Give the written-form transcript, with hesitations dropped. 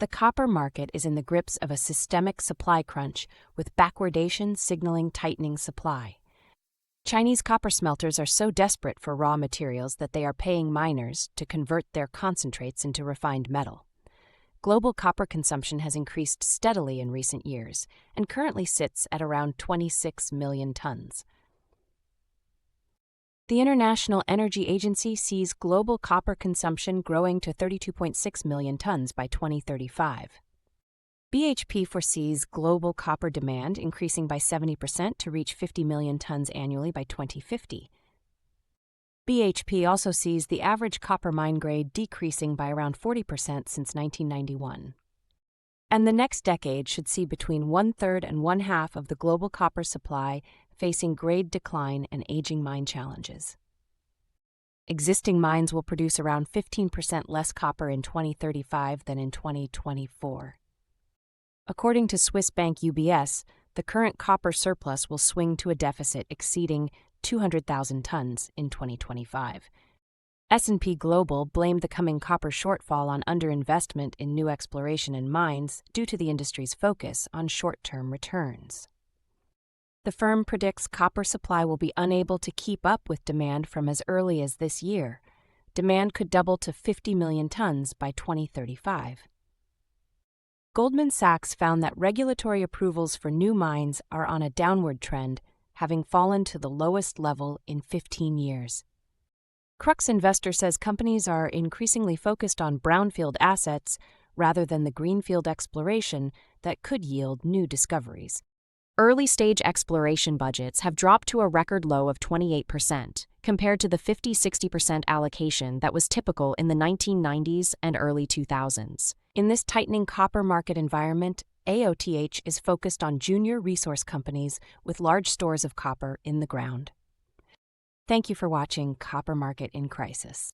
The copper market is in the grips of a systemic supply crunch, with backwardation signaling tightening supply. Chinese copper smelters are so desperate for raw materials that they are paying miners to convert their concentrates into refined metal. Global copper consumption has increased steadily in recent years and currently sits at around 26 million tons. The International Energy Agency sees global copper consumption growing to 32.6 million tons by 2035. BHP foresees global copper demand increasing by 70% to reach 50 million tons annually by 2050. BHP also sees the average copper mine grade decreasing by around 40% since 1991. And the next decade should see between 1/3 and 1/2 of the global copper supply facing grade decline and aging mine challenges. Existing mines will produce around 15% less copper in 2035 than in 2024. According to Swiss bank UBS, the current copper surplus will swing to a deficit exceeding 200,000 tons in 2025. S&P Global blamed the coming copper shortfall on underinvestment in new exploration and mines due to the industry's focus on short-term returns. The firm predicts copper supply will be unable to keep up with demand from as early as this year. Demand could double to 50 million tons by 2035. Goldman Sachs found that regulatory approvals for new mines are on a downward trend, having fallen to the lowest level in 15 years. Crux Investor says companies are increasingly focused on brownfield assets rather than the greenfield exploration that could yield new discoveries. Early-stage exploration budgets have dropped to a record low of 28%, compared to the 50-60% allocation that was typical in the 1990s and early 2000s. In this tightening copper market environment, AOTH is focused on junior resource companies with large stores of copper in the ground. Thank you for watching Copper Market in Crisis.